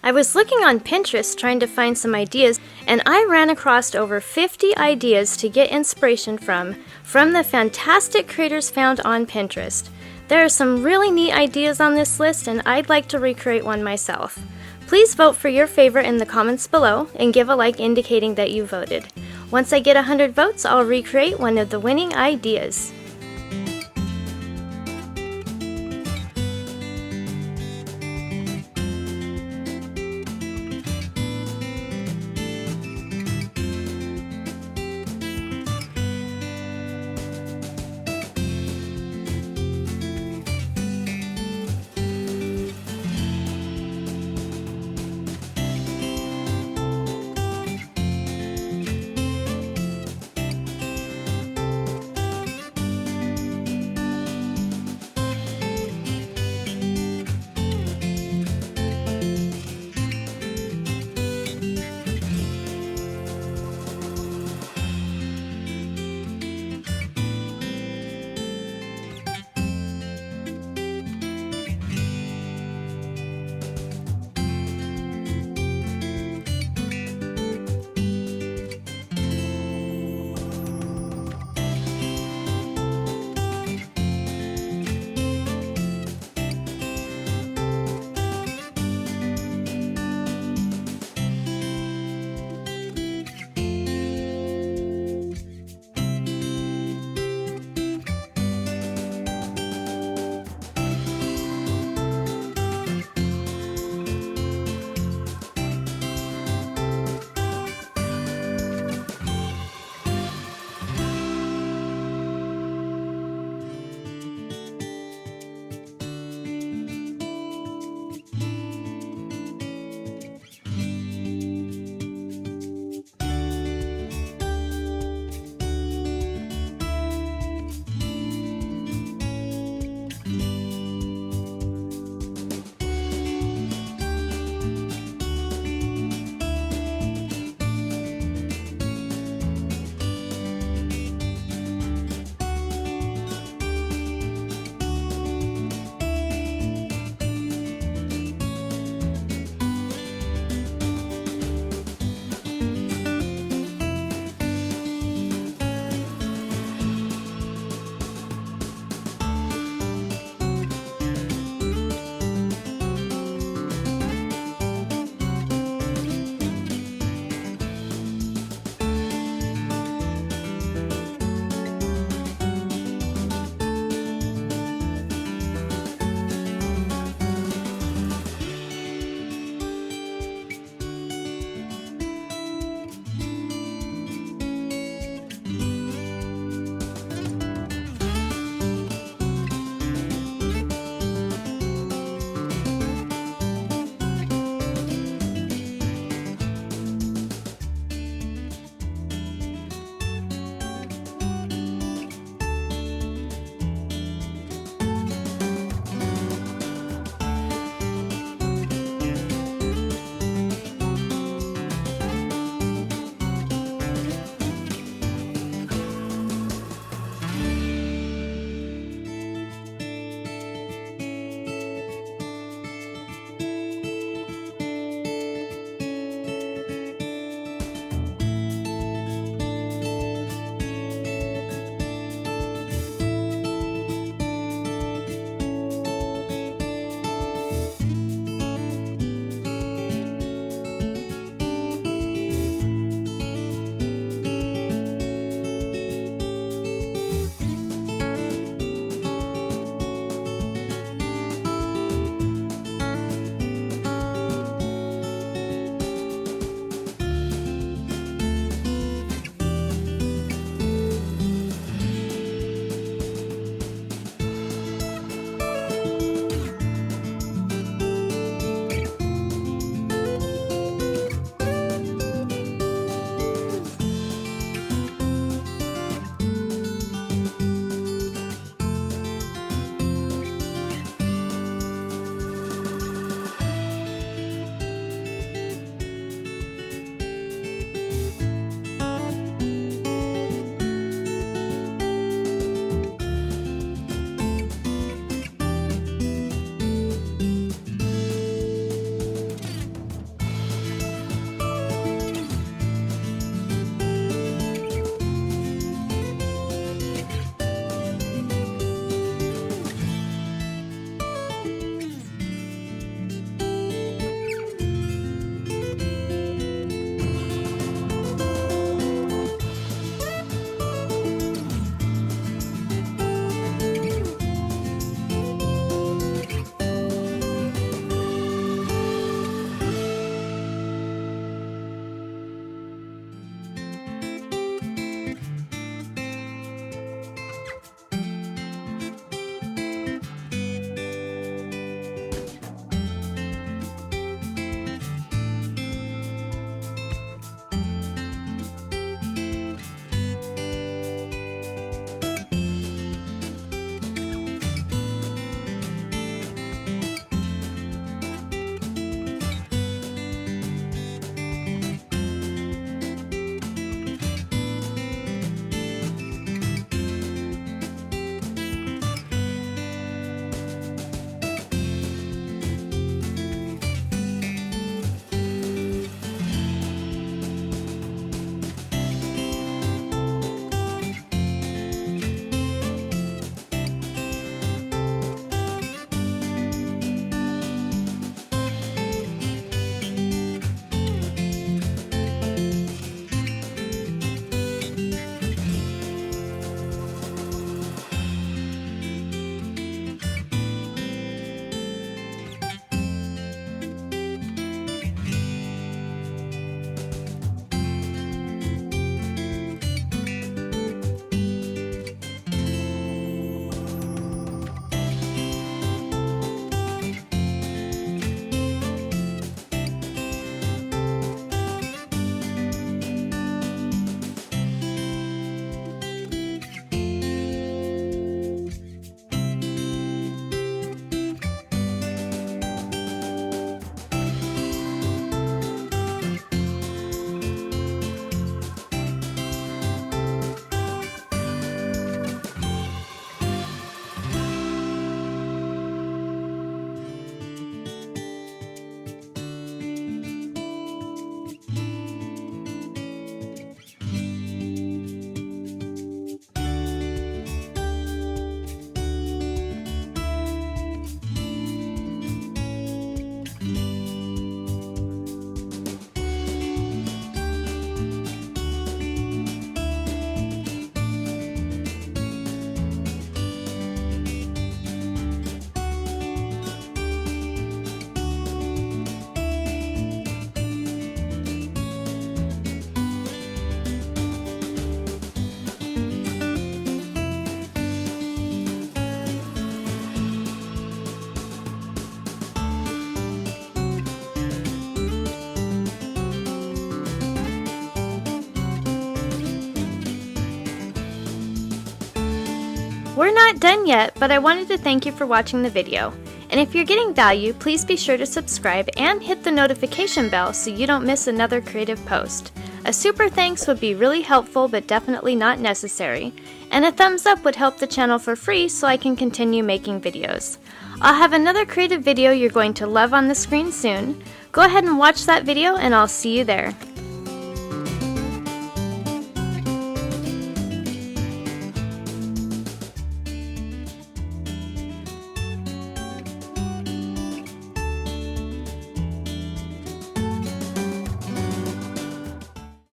I was looking on Pinterest trying to find some ideas, and I ran across over 50 ideas to get inspiration from the fantastic creators found on Pinterest. There are some really neat ideas on this list, and I'd like to recreate one myself. Please vote for your favorite in the comments below and give a like indicating that you voted. Once I get 100 votes, I'll recreate one of the winning ideas. We're not done yet, but I wanted to thank you for watching the video. And if you're getting value, please be sure to subscribe and hit the notification bell so you don't miss another creative post. A super thanks would be really helpful but definitely not necessary. And a thumbs up would help the channel for free so I can continue making videos. I'll have another creative video you're going to love on the screen soon. Go ahead and watch that video and I'll see you there.